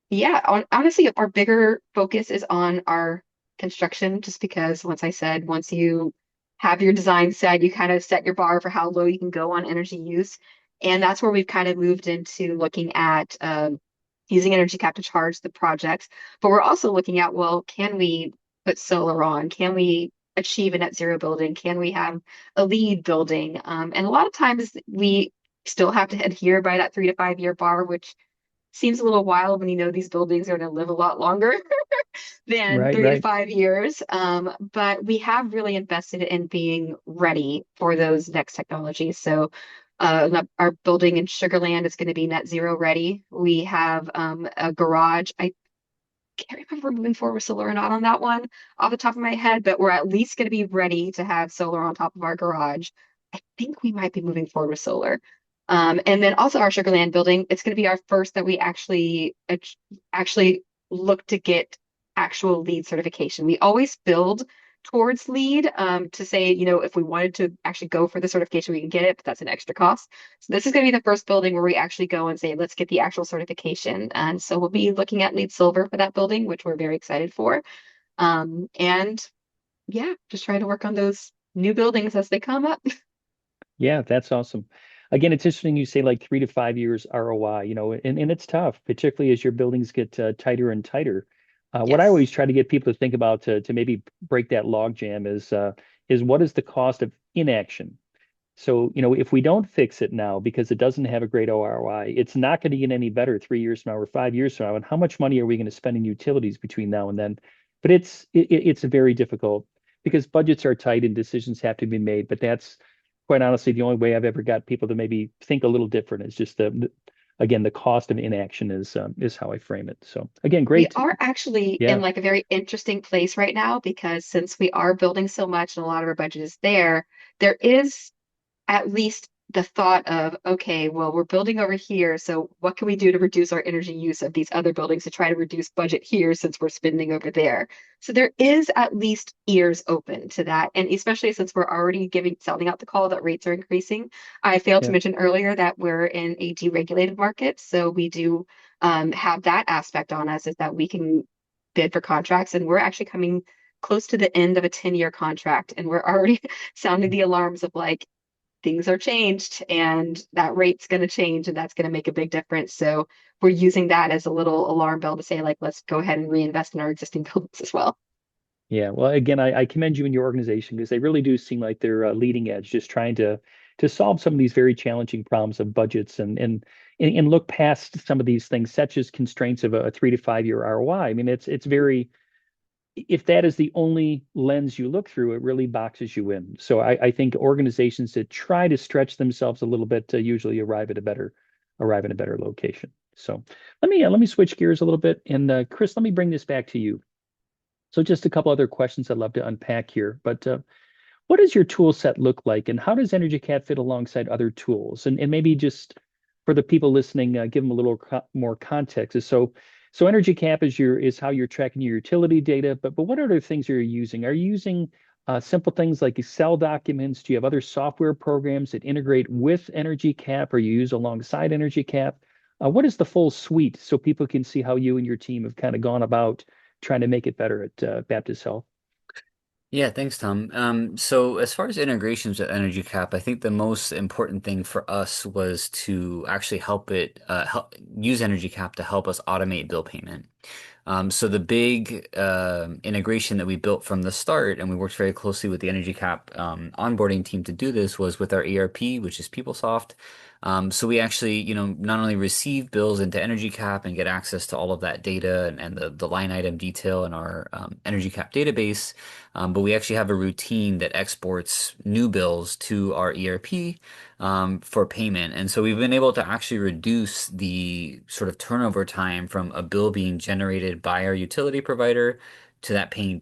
S4: yeah, honestly, our bigger focus is on our construction, just because once you have your design set, you kind of set your bar for how low you can go on energy use. And that's where we've kind of moved into looking at using EnergyCAP to charge the projects. But we're also looking at, well, can we put solar on? Can we achieve a net zero building? Can we have a lead building? And a lot of times we still have to adhere by that 3 to 5 year bar, which seems a little wild when you know these buildings are going to live a lot longer than
S1: Right,
S4: three to
S1: right.
S4: five years. But we have really invested in being ready for those next technologies. So our building in Sugarland is going to be net zero ready. We have a garage. I can't remember if we're moving forward with solar or not on that one off the top of my head, but we're at least going to be ready to have solar on top of our garage. I think we might be moving forward with solar. And then also our Sugarland building, it's going to be our first that we actually look to get actual LEED certification. We always build towards LEED to say, if we wanted to actually go for the certification, we can get it, but that's an extra cost. So this is going to be the first building where we actually go and say, let's get the actual certification. And so we'll be looking at LEED Silver for that building, which we're very excited for. And yeah, just trying to work on those new buildings as they come up.
S1: Yeah, that's awesome. again, it's interesting you say like 3 to 5 years ROI, and it's tough, particularly as your buildings get tighter and tighter. What I
S4: Yes.
S1: always try to get people to think about to maybe break that log jam is what is the cost of inaction? So, if we don't fix it now because it doesn't have a great ROI, it's not going to get any better 3 years from now or 5 years from now. And how much money are we going to spend in utilities between now and then? But it's very difficult because budgets are tight and decisions have to be made. But that's quite honestly the only way I've ever got people to maybe think a little different. Is just again, the cost of inaction is how I frame it. So again,
S4: We
S1: great.
S4: are actually in
S1: Yeah.
S4: like a very interesting place right now because since we are building so much and a lot of our budget is there, there is at least the thought of, okay, well, we're building over here, so what can we do to reduce our energy use of these other buildings to try to reduce budget here since we're spending over there? So there is at least ears open to that. And especially since we're already sounding out the call that rates are increasing. I failed to
S1: Yeah.
S4: mention earlier that we're in a deregulated market, so we do have that aspect on us is that we can bid for contracts, and we're actually coming close to the end of a 10-year contract, and we're already sounding the alarms of like, things are changed and that rate's going to change and that's going to make a big difference. So we're using that as a little alarm bell to say, like, let's go ahead and reinvest in our existing buildings as well.
S1: Yeah, well, again, I commend you and your organization because they really do seem like they're leading edge, just trying to solve some of these very challenging problems of budgets and look past some of these things, such as constraints of a 3 to 5 year ROI. I mean, it's very if that is the only lens you look through, it really boxes you in. So I think organizations that try to stretch themselves a little bit usually arrive in a better location. So let me switch gears a little bit, and Chris, let me bring this back to you. So just a couple other questions I'd love to unpack here. But what does your tool set look like, and how does EnergyCAP fit alongside other tools? And maybe just for the people listening, give them a little more context. So EnergyCAP is how you're tracking your utility data. But what other things are you using? Are you using simple things like Excel documents? Do you have other software programs that integrate with EnergyCAP, or you use alongside EnergyCAP? What is the full suite so people can see how you and your team have kind of gone about trying to make it better at Baptist Health?
S3: Yeah, thanks, Tom. So as far as integrations with EnergyCAP, I think the most important thing for us was to actually use EnergyCAP to help us automate bill payment. So the big integration that we built from the start, and we worked very closely with the EnergyCAP onboarding team to do this, was with our ERP, which is PeopleSoft. So we actually, not only receive bills into EnergyCAP and get access to all of that data and the line item detail in our EnergyCAP database, but we actually have a routine that exports new bills to our ERP for payment. And so we've been able to actually reduce the sort of turnover time from a bill being generated by our utility provider to that payment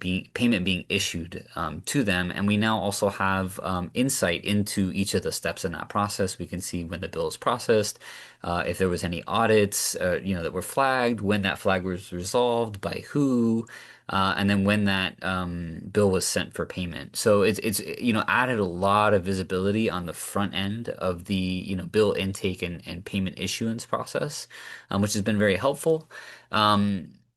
S3: being issued to them. And we now also have insight into each of the steps in that process. We can see when the bill is processed, if there was any audits, that were flagged, when that flag was resolved, by who, and then when that bill was sent for payment. So it's added a lot of visibility on the front end of the bill intake and payment issuance process, which has been very helpful.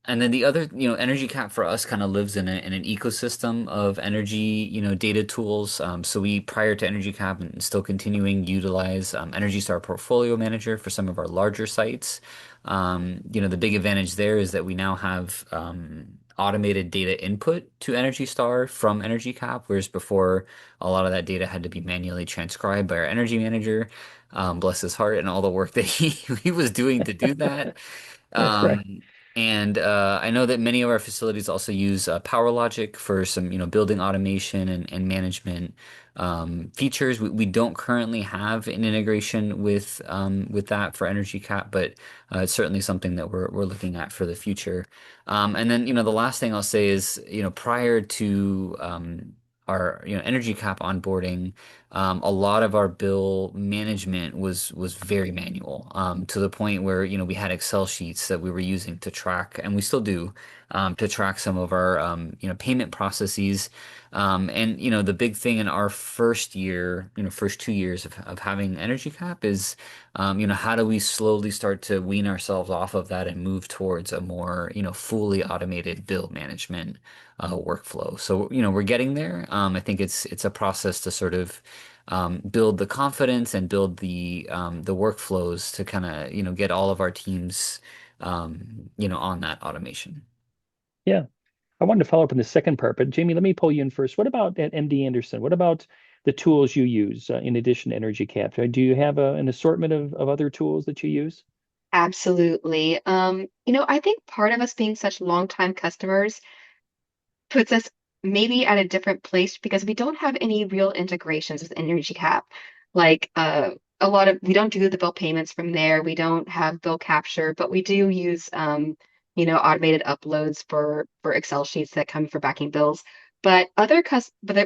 S3: And then the other, EnergyCAP for us kind of lives in an ecosystem of energy, data tools. So we, prior to EnergyCAP and still continuing, utilize Energy Star Portfolio Manager for some of our larger sites. The big advantage there is that we now have automated data input to Energy Star from EnergyCAP, whereas before a lot of that data had to be manually transcribed by our energy manager. Bless his heart and all the work that he was doing to do that.
S1: That's right.
S3: Um, and I know that many of our facilities also use PowerLogic for some, building automation and management features. We don't currently have an integration with that for EnergyCAP, but it's certainly something that we're looking at for the future. And then, the last thing I'll say is, prior to our, EnergyCAP onboarding, a lot of our bill management was very manual, to the point where, we had Excel sheets that we were using to track, and we still do, to track some of our payment processes. And the big thing in our first year, first 2 years of having EnergyCAP is how do we slowly start to wean ourselves off of that and move towards a more fully automated bill management workflow. So we're getting there. I think it's a process to sort of build the confidence and build the workflows to kind of get all of our teams on that automation.
S1: Yeah. I wanted to follow up on the second part, but Jamie, let me pull you in first. What about at MD Anderson? What about the tools you use in addition to EnergyCAP? Do you have an assortment of other tools that you use?
S4: Absolutely. I think part of us being such longtime customers puts us maybe at a different place because we don't have any real integrations with EnergyCAP. Like we don't do the bill payments from there. We don't have bill capture, but we do use automated uploads for Excel sheets that come for backing bills. But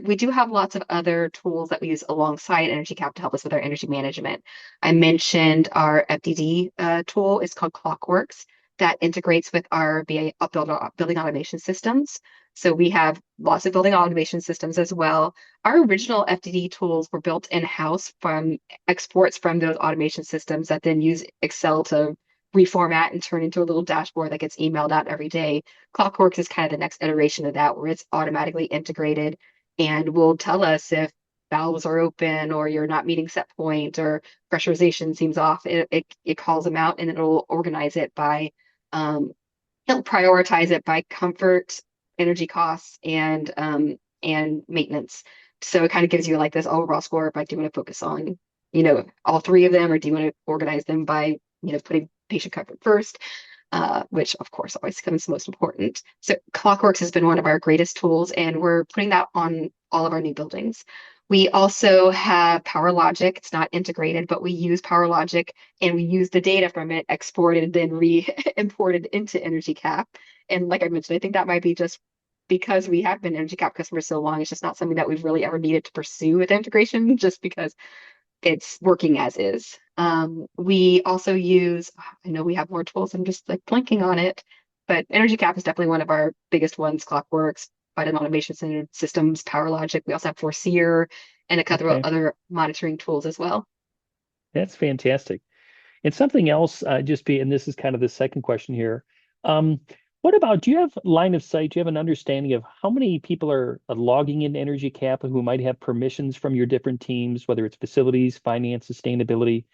S4: we do have lots of other tools that we use alongside EnergyCAP to help us with our energy management. I mentioned our FDD tool is called Clockworks that integrates with our building automation systems. So we have lots of building automation systems as well. Our original FDD tools were built in-house from exports from those automation systems that then use Excel to reformat and turn into a little dashboard that gets emailed out every day. Clockworks is kind of the next iteration of that, where it's automatically integrated and will tell us if valves are open or you're not meeting set point or pressurization seems off. It calls them out and it'll organize it by it'll prioritize it by comfort, energy costs, and maintenance. So it kind of gives you like this overall score of like, do you want to focus on, all three of them, or do you want to organize them by, putting patient comfort first, which of course always comes most important. So Clockworks has been one of our greatest tools, and we're putting that on all of our new buildings. We also have PowerLogic. It's not integrated, but we use PowerLogic and we use the data from it, exported, then re-imported into EnergyCAP. And like I mentioned, I think that might be just because we have been EnergyCAP customers so long, it's just not something that we've really ever needed to pursue with integration, just because it's working as is. We also use, I know we have more tools, I'm just like blanking on it, but EnergyCAP is definitely one of our biggest ones. Clockworks, Biden Automation Center Systems, PowerLogic. We also have Foreseer and a couple of
S1: Okay,
S4: other monitoring tools as well.
S1: that's fantastic. And something else, and this is kind of the second question here. Um, what about, do you have line of sight? Do you have an understanding of how many people are logging in EnergyCAP who might have permissions from your different teams, whether it's facilities, finance, sustainability?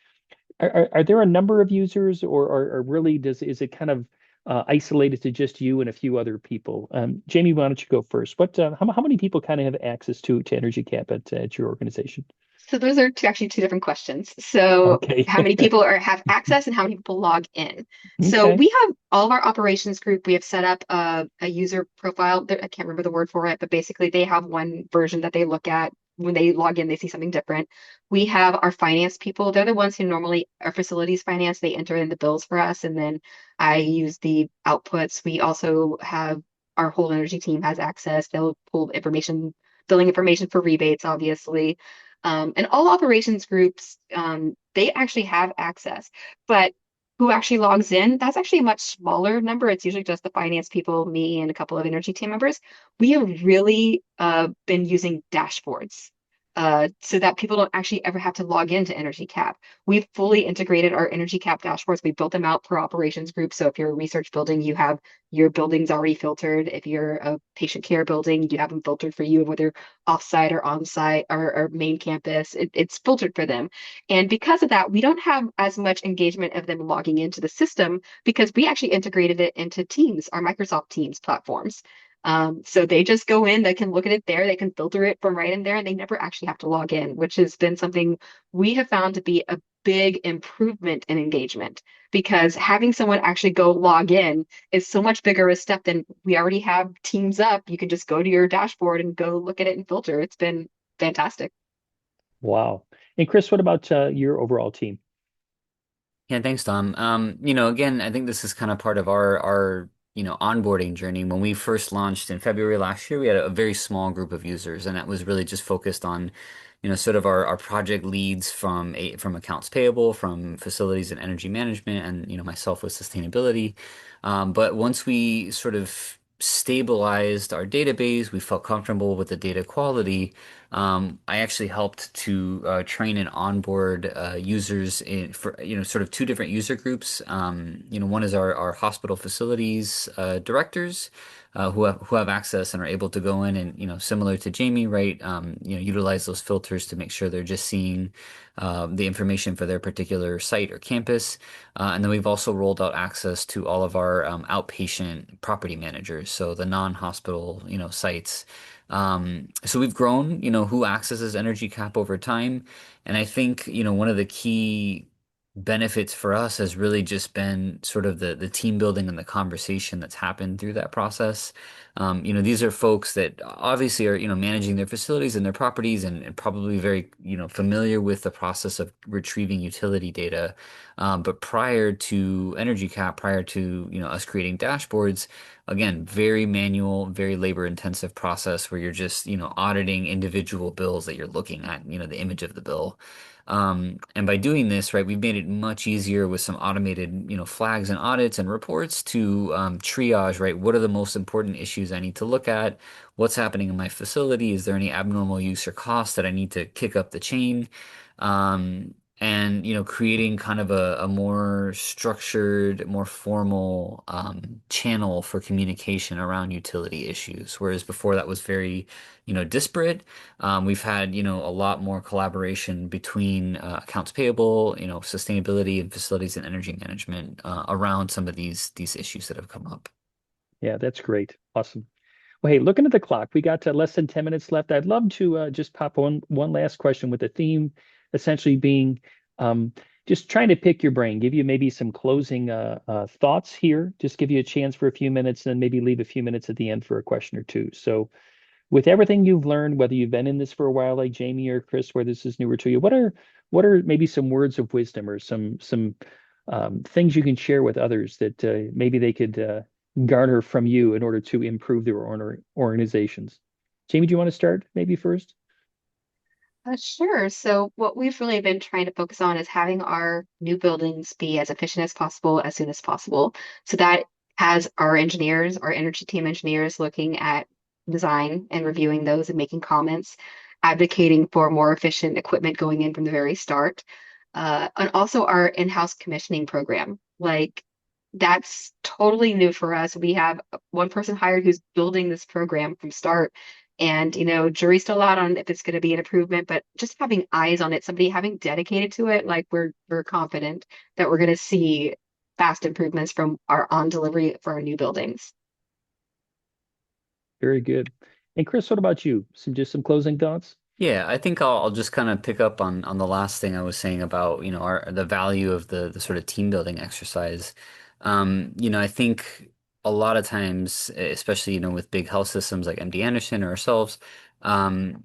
S1: Are there a number of users, or really is it kind of isolated to just you and a few other people? Jamie, why don't you go first? How many people kind of have access to EnergyCAP at your organization?
S4: So those are actually two different questions. So
S1: Okay.
S4: how many people have access and how many people log in? So
S1: Okay.
S4: we have all of our operations group. We have set up a user profile. I can't remember the word for it, but basically they have one version that they look at. When they log in, they see something different. We have our finance people. They're the ones who normally are facilities finance. They enter in the bills for us, and then I use the outputs. We also have our whole energy team has access. They'll pull information, billing information for rebates, obviously. And all operations groups, they actually have access, but who actually logs in, that's actually a much smaller number. It's usually just the finance people, me, and a couple of energy team members. We have really been using dashboards so that people don't actually ever have to log into EnergyCAP. We've fully integrated our EnergyCAP dashboards. We built them out per operations group. So if you're a research building, you have your buildings already filtered. If you're a patient care building, you have them filtered for you, whether offsite or onsite or main campus. It's filtered for them. And because of that, we don't have as much engagement of them logging into the system because we actually integrated it into Teams, our Microsoft Teams platforms. So they just go in, they can look at it there, they can filter it from right in there, and they never actually have to log in, which has been something we have found to be a big improvement in engagement because having someone actually go log in is so much bigger a step than we already have Teams up. You can just go to your dashboard and go look at it and filter. It's been fantastic.
S1: Wow. And Chris, what about your overall team?
S3: Yeah, thanks, Tom. Again, I think this is kind of part of our onboarding journey. When we first launched in February last year, we had a very small group of users, and that was really just focused on, sort of our project leads from accounts payable, from facilities and energy management, and myself with sustainability. But once we sort of stabilized our database, we felt comfortable with the data quality. I actually helped to train and onboard users for sort of two different user groups. One is our hospital facilities directors who have access and are able to go in and similar to Jamie, right? Utilize those filters to make sure they're just seeing the information for their particular site or campus. And then we've also rolled out access to all of our outpatient property managers, so the non-hospital sites. So we've grown, who accesses EnergyCAP over time. And I think, one of the key benefits for us has really just been sort of the team building and the conversation that's happened through that process. These are folks that obviously are, managing their facilities and their properties and probably very, familiar with the process of retrieving utility data. But prior to EnergyCAP, prior to, us creating dashboards, again, very manual, very labor intensive process where you're just, auditing individual bills that you're looking at, the image of the bill. And by doing this, right, we've made it much easier with some automated, flags and audits and reports to triage, right? What are the most important issues I need to look at? What's happening in my facility? Is there any abnormal use or cost that I need to kick up the chain? And creating kind of a more structured, more formal channel for communication around utility issues. Whereas before that was very, disparate. We've had, a lot more collaboration between accounts payable, sustainability and facilities and energy management around some of these issues that have come up.
S1: Yeah, that's great. Awesome. Well, hey, looking at the clock, we got less than 10 minutes left. I'd love to just pop one last question with the theme essentially being um, just trying to pick your brain, give you maybe some closing thoughts here, just give you a chance for a few minutes, and then maybe leave a few minutes at the end for a question or two. So, with everything you've learned, whether you've been in this for a while, like Jamie or Chris, where this is newer to you, what are maybe some words of wisdom or some things you can share with others that maybe they could garner from you in order to improve their organizations? Jamie, do you want to start maybe first?
S4: Sure. So what we've really been trying to focus on is having our new buildings be as efficient as possible, as soon as possible. So that has our engineers, our energy team engineers looking at design and reviewing those and making comments, advocating for more efficient equipment going in from the very start. And also our in-house commissioning program. Like that's totally new for us. We have one person hired who's building this program from start. And, jury's still out on if it's going to be an improvement, but just having eyes on it, somebody having dedicated to it, like we're confident that we're going to see fast improvements from our on delivery for our new buildings.
S1: Very good. And Chris, what about you? Some closing thoughts?
S3: Yeah, I think I'll just kind of pick up on the last thing I was saying about, the value of the sort of team building exercise. I think a lot of times, especially, with big health systems like MD Anderson or ourselves, um,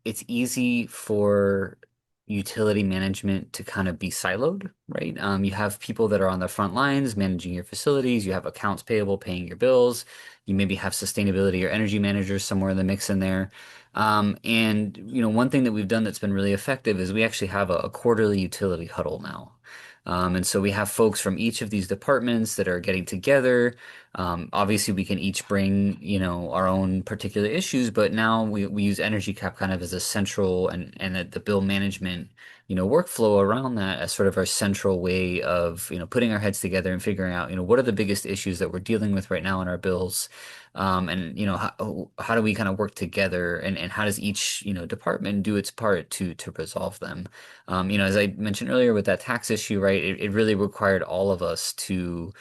S3: it's easy for utility management to kind of be siloed, right? You have people that are on the front lines managing your facilities. You have accounts payable paying your bills. You maybe have sustainability or energy managers somewhere in the mix in there. And one thing that we've done that's been really effective is we actually have a quarterly utility huddle now. And so we have folks from each of these departments that are getting together. Obviously, we can each bring, our own particular issues, but now we use EnergyCAP kind of as a central and the bill management, workflow around that as sort of our central way of, putting our heads together and figuring out, what are the biggest issues that we're dealing with right now in our bills. And how do we kind of work together and how does each department do its part to resolve them? As I mentioned earlier with that tax issue, right, it really required all of us to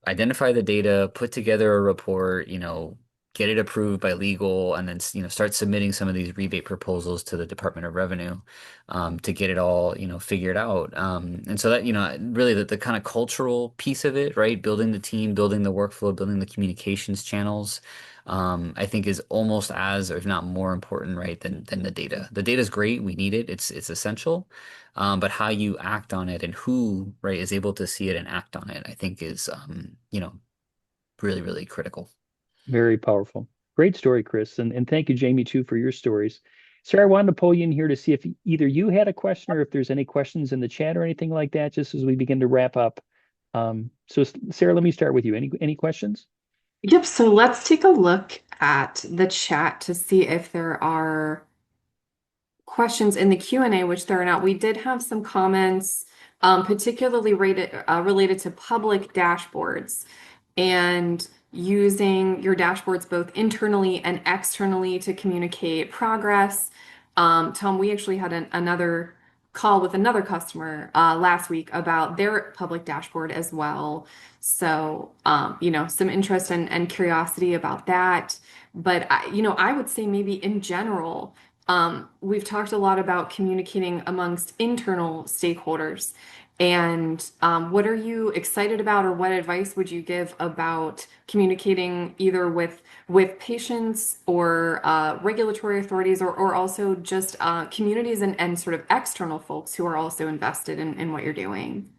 S3: identify the data, put together a report, get it approved by legal, and then start submitting some of these rebate proposals to the Department of Revenue to get it all figured out. And so that really the kind of cultural piece of it, right? Building the team, building the workflow, building the communications channels. I think is almost as, or if not more important, right, than the data. The data is great. We need it. It's essential. But how you act on it and who, right, is able to see it and act on it, I think is, really, really critical.
S1: Very powerful. Great story, Chris. And thank you, Jamie, too, for your stories. Sarah, I wanted to pull you in here to see if either you had a question or if there's any questions in the chat or anything like that, just as we begin to wrap up. So Sarah, let me start with you. Any questions?
S2: Yep, so let's take a look at the chat to see if there are questions in the Q&A, which there are not. We did have some comments, particularly related to public dashboards and using your dashboards both internally and externally to communicate progress. Tom, we actually had another call with another customer last week about their public dashboard as well. So, some interest and curiosity about that. But, I would say maybe in general, we've talked a lot about communicating amongst internal stakeholders. And what are you excited about, or what advice would you give about communicating either with patients or regulatory authorities, or also just communities and sort of external folks who are also invested in what you're doing?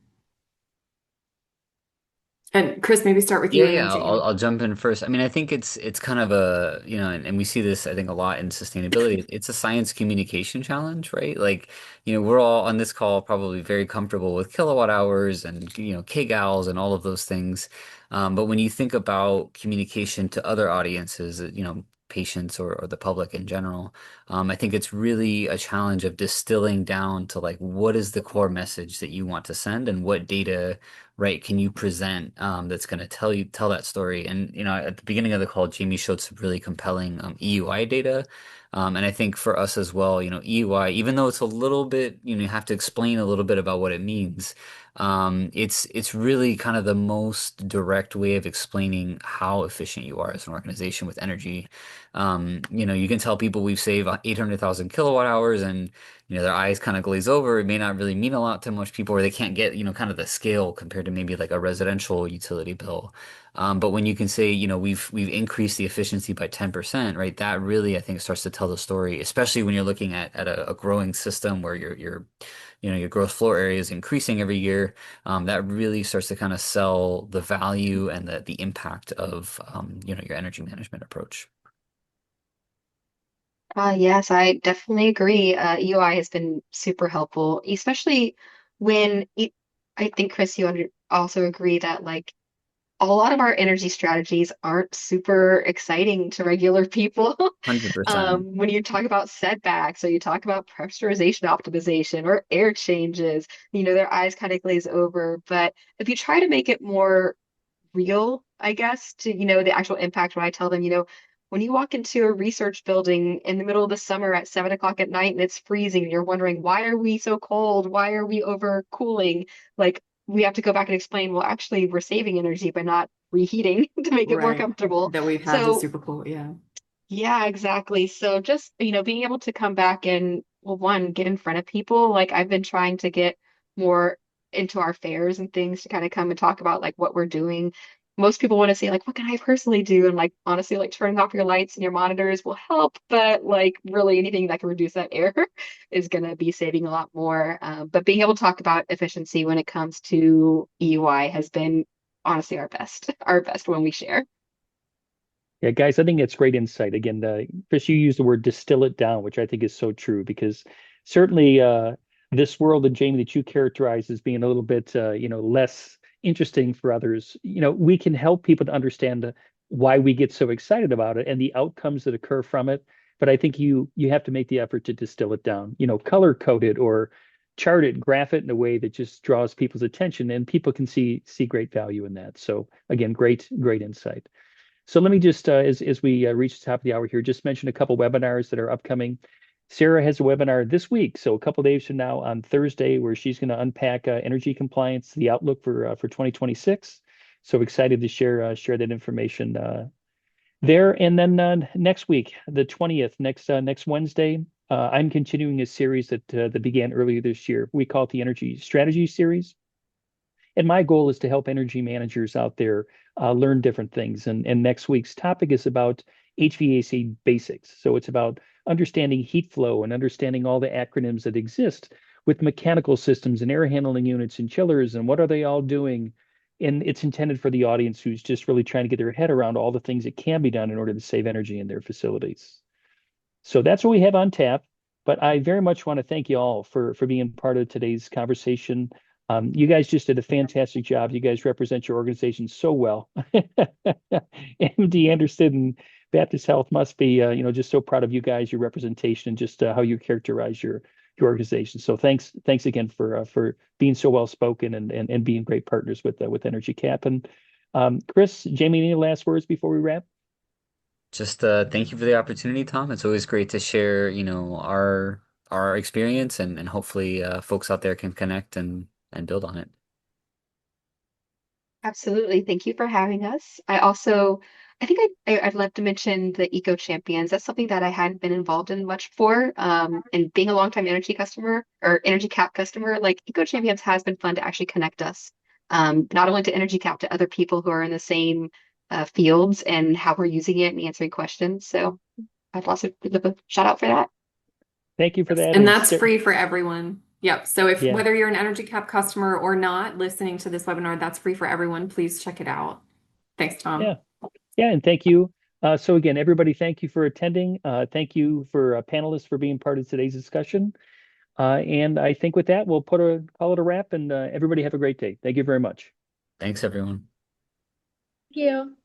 S2: And Chris, maybe start with
S3: Yeah,
S2: you and then
S3: yeah,
S2: Jamie.
S3: I'll jump in first. I mean, I think it's kind of a, and we see this, I think, a lot in sustainability. It's a science communication challenge, right? Like, we're all on this call probably very comfortable with kilowatt hours and, kgals and all of those things. But when you think about communication to other audiences, patients or the public in general, I think it's really a challenge of distilling down to like, what is the core message that you want to send and what data, right, can you present that's going to tell that story? And at the beginning of the call, Jamie showed some really compelling EUI data, and I think for us as well, EUI, even though it's a little bit, you have to explain a little bit about what it means. It's really kind of the most direct way of explaining how efficient you are as an organization with energy. You can tell people we've saved 800,000 kilowatt hours, and their eyes kind of glaze over. It may not really mean a lot to most people, or they can't get, kind of the scale compared to maybe like a residential utility bill. But when you can say, we've increased the efficiency by 10%, right? That really, I think, starts to tell the story, especially when you're looking at a growing system where your gross floor area is increasing every year. That really starts to kind of sell the value and the impact of, your energy management approach.
S4: Yes, I definitely agree. EOI has been super helpful, especially when I think, Chris, you also agree that like a lot of our energy strategies aren't super exciting to regular people.
S3: 100%.
S4: When you talk about setbacks or you talk about pressurization optimization or air changes, their eyes kind of glaze over. But if you try to make it more real, I guess, to, the actual impact, when I tell them, when you walk into a research building in the middle of the summer at 7 o'clock at night and it's freezing, and you're wondering, why are we so cold? Why are we overcooling? Like, we have to go back and explain, well, actually, we're saving energy by not reheating to make it more
S2: Right.
S4: comfortable.
S2: That we've had to
S4: So
S2: super cool. Yeah.
S4: yeah, exactly. So just, being able to come back and, well, one, get in front of people. Like I've been trying to get more into our fairs and things to kind of come and talk about like what we're doing. Most people want to say like, what can I personally do? And like, honestly, like turning off your lights and your monitors will help, but like really anything that can reduce that air is going to be saving a lot more. But being able to talk about efficiency when it comes to EUI has been honestly our best when we share.
S1: Yeah, guys, I think that's great insight. Again, Chris, you used the word distill it down, which I think is so true because certainly this world and Jamie that you characterize as being a little bit less interesting for others, we can help people to understand why we get so excited about it and the outcomes that occur from it. But I think you have to make the effort to distill it down, color code it or chart it, graph it in a way that just draws people's attention and people can see great value in that. So again, great insight. So let me just, as we reach the top of the hour here, just mention a couple webinars that are upcoming. Sarah has a webinar this week, so a couple days from now on Thursday, where she's going to unpack energy compliance, the outlook for 2026. So excited to share that information there. And then next week, the 20th, next Wednesday, I'm continuing a series that began earlier this year. We call it the Energy Strategy Series. And my goal is to help energy managers out there learn different things. And next week's topic is about HVAC basics. So it's about understanding heat flow and understanding all the acronyms that exist with mechanical systems and air handling units and chillers and what are they all doing and it's intended for the audience who's just really trying to get their head around all the things that can be done in order to save energy in their facilities. So that's what we have on tap. But I very much want to thank you all for being part of today's conversation. You guys just did a fantastic job. You guys represent your organization so well. MD Anderson and Baptist Health must be, just so proud of you guys, your representation, and just how you characterize your organization. So thanks again for being so well spoken and being great partners with EnergyCAP. And Chris, Jamie, any last words before we wrap?
S3: Just thank you for the opportunity, Tom. It's always great to share, our experience and hopefully folks out there can connect and build on it.
S4: Absolutely. Thank you for having us. I think I'd love to mention the Eco Champions. That's something that I hadn't been involved in much before. And being a longtime energy customer or EnergyCAP customer, like Eco Champions has been fun to actually connect us, not only to EnergyCAP, to other people who are in the same fields and how we're using it and answering questions. So I'd also give a shout out for that.
S1: Thank you for that.
S2: And that's free for everyone. Yep. So if
S1: Yeah.
S2: whether you're an EnergyCAP customer or not listening to this webinar, that's free for everyone. Please check it out. Thanks, Tom.
S1: Yeah. Yeah, and thank you. So again, everybody, thank you for attending. Thank you for panelists for being part of today's discussion. And I think with that, we'll call it a wrap, and everybody have a great day. Thank you very much.
S3: Thanks, everyone.
S5: Thank you.